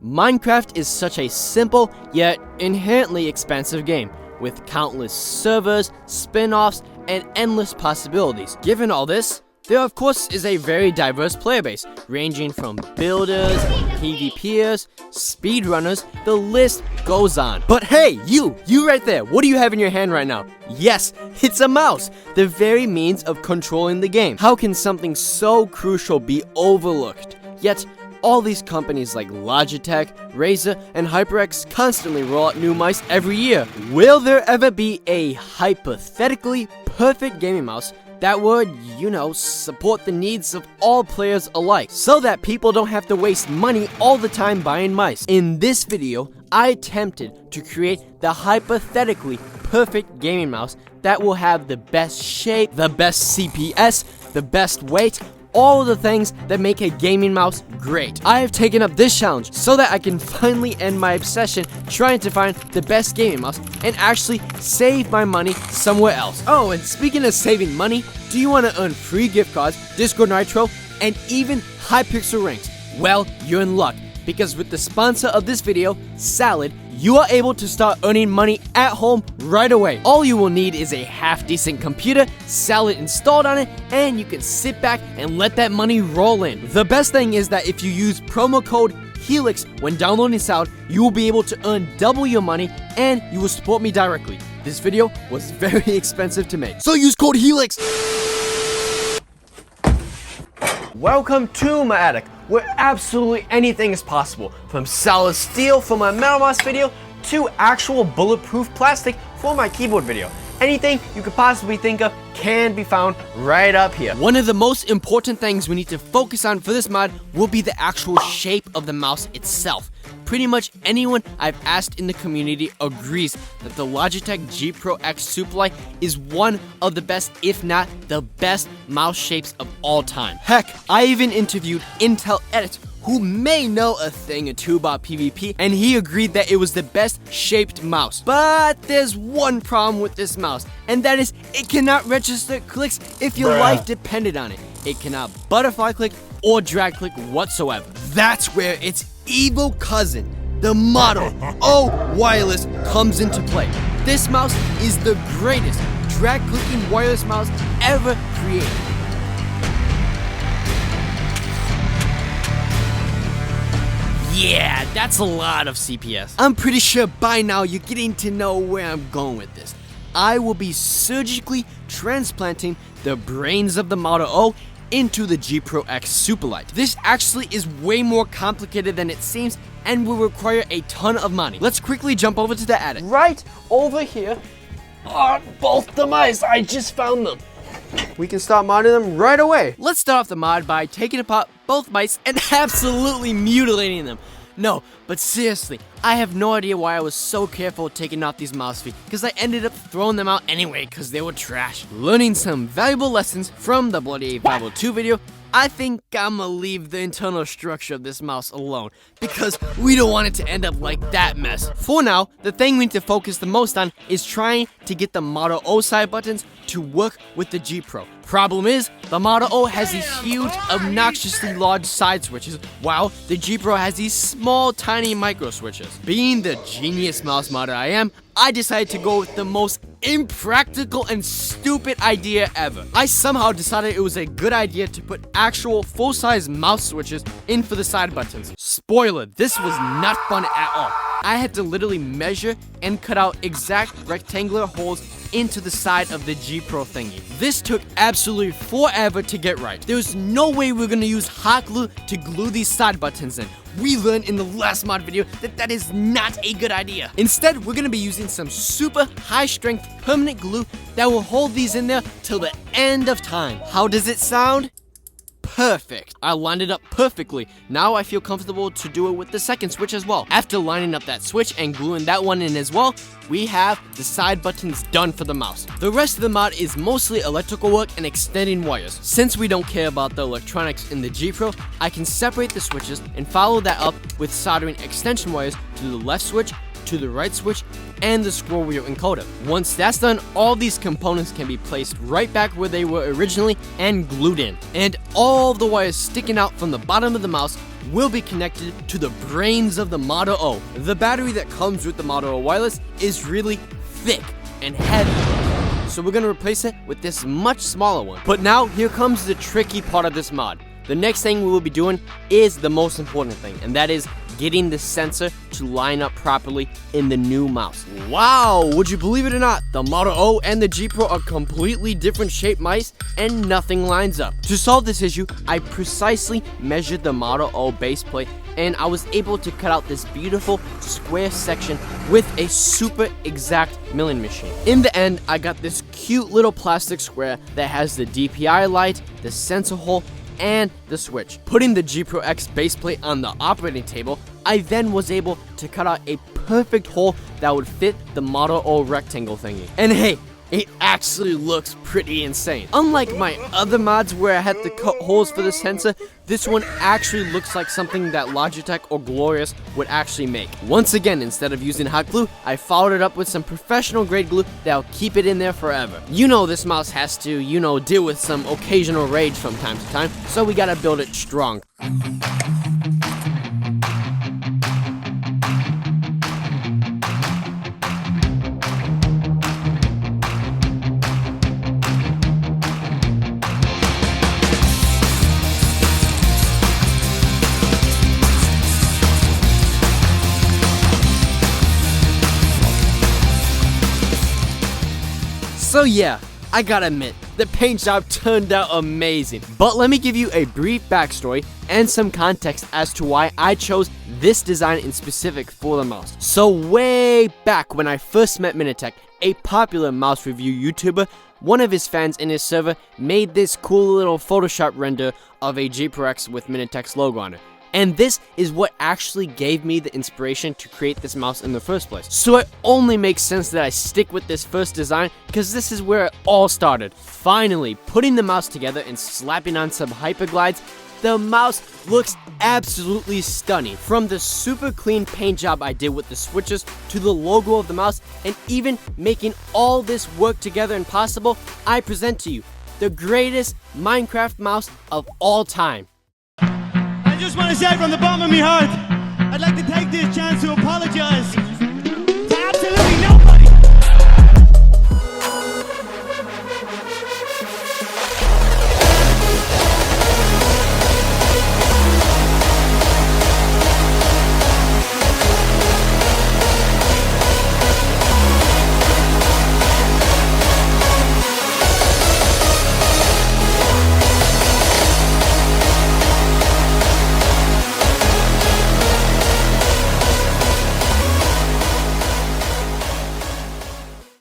Minecraft is such a simple yet inherently expansive game, with countless servers, spin-offs, and endless possibilities. Given all this, there of course is a very diverse player base, ranging from builders, PvPers, speedrunners, the list goes on. But hey, you right there, what do you have in your hand right now? Yes, it's a mouse, the very means of controlling the game. How can something so crucial be overlooked? Yet, all these companies like Logitech, Razer, and HyperX constantly roll out new mice every year. Will there ever be a hypothetically perfect gaming mouse that would, support the needs of all players alike, so that people don't have to waste money all the time buying mice? In this video, I attempted to create the hypothetically perfect gaming mouse that will have the best shape, the best CPS, the best weight, all of the things that make a gaming mouse great. I have taken up this challenge so that I can finally end my obsession trying to find the best gaming mouse and actually save my money somewhere else. Oh, and speaking of saving money, do you want to earn free gift cards, Discord Nitro, and even Hypixel rings? Well, you're in luck, because with the sponsor of this video, Salad, you are able to start earning money at home right away. All you will need is a half-decent computer, Salad installed on it, and you can sit back and let that money roll in. The best thing is that if you use promo code HELIX when downloading Salad, you will be able to earn double your money and you will support me directly. This video was very expensive to make, so use code HELIX! Welcome to my attic, where absolutely anything is possible, from solid steel for my metal mouse video to actual bulletproof plastic for my keyboard video. Anything you could possibly think of can be found right up here. One of the most important things we need to focus on for this mod will be the actual shape of the mouse itself. Pretty much anyone I've asked in the community agrees that the Logitech G Pro X Superlight is one of the best, if not the best, mouse shapes of all time. Heck, I even interviewed Intel Edit, who may know a thing or two about PvP, and he agreed that it was the best shaped mouse. But there's one problem with this mouse, and that is it cannot register clicks if your life depended on it. It cannot butterfly click or drag click whatsoever. That's where its evil cousin, the Moto O Wireless, comes into play. This mouse is the greatest drag clicking wireless mouse ever created. Yeah, that's a lot of CPS. I'm pretty sure by now you're getting to know where I'm going with this. I will be surgically transplanting the brains of the Moto O into the G Pro X Superlight. This actually is way more complicated than it seems and will require a ton of money. Let's quickly jump over to the attic. Right over here are both the mice. I just found them. We can start modding them right away. Let's start off the mod by taking apart both mice and absolutely mutilating them. No, but seriously, I have no idea why I was so careful taking off these mouse feet, because I ended up throwing them out anyway because they were trash. Learning some valuable lessons from the Bloody 502 video, I think I'ma leave the internal structure of this mouse alone, because we don't want it to end up like that mess. For now, the thing we need to focus the most on is trying to get the Moto O side buttons to work with the G Pro. Problem is, the Moto O has these huge, obnoxiously large side switches, while the G Pro has these small, tiny micro switches. Being the genius mouse modder I am, I decided to go with the most impractical and stupid idea ever. I somehow decided it was a good idea to put actual full-size mouse switches in for the side buttons. Spoiler, this was not fun at all. I had to literally measure and cut out exact rectangular holes into the side of the G Pro thingy. This took absolutely forever to get right. There's no way we're gonna use hot glue to glue these side buttons in. We learned in the last mod video that that is not a good idea. Instead, we're gonna be using some super high strength permanent glue that will hold these in there till the end of time. How does it sound? Perfect. I lined it up perfectly. Now I feel comfortable to do it with the second switch as well. After lining up that switch and gluing that one in as well, we have the side buttons done for the mouse. The rest of the mod is mostly electrical work and extending wires. Since we don't care about the electronics in the G Pro, I can separate the switches and follow that up with soldering extension wires to the left switch, to the right switch, and the scroll wheel encoder. Once that's done, all these components can be placed right back where they were originally and glued in. And all the wires sticking out from the bottom of the mouse will be connected to the brains of the Model O. The battery that comes with the Model O wireless is really thick and heavy, so we're gonna replace it with this much smaller one. But now here comes the tricky part of this mod. The next thing we will be doing is the most important thing, and that is getting the sensor to line up properly in the new mouse. Wow, would you believe it or not, the Model O and the G Pro are completely different shaped mice and nothing lines up. To solve this issue, I precisely measured the Model O base plate and I was able to cut out this beautiful square section with a super exact milling machine. In the end, I got this cute little plastic square that has the DPI light, the sensor hole, and the switch. Putting the G Pro X base plate on the operating table, I then was able to cut out a perfect hole that would fit the Model O rectangle thingy. And hey, it actually looks pretty insane. Unlike my other mods where I had to cut holes for the sensor, this one actually looks like something that Logitech or Glorious would actually make. Once again, instead of using hot glue, I followed it up with some professional grade glue that'll keep it in there forever. You know this mouse has to, deal with some occasional rage from time to time, so we gotta build it strong. So yeah, I gotta admit, the paint job turned out amazing. But let me give you a brief backstory and some context as to why I chose this design in specific for the mouse. So way back when I first met Minitech, a popular mouse review YouTuber, one of his fans in his server made this cool little Photoshop render of a G Pro X with Minitech's logo on it. And this is what actually gave me the inspiration to create this mouse in the first place. So it only makes sense that I stick with this first design because this is where it all started. Finally, putting the mouse together and slapping on some hyperglides, the mouse looks absolutely stunning. From the super clean paint job I did with the switches to the logo of the mouse and even making all this work together and possible, I present to you the greatest Minecraft mouse of all time. I just want to say from the bottom of my heart,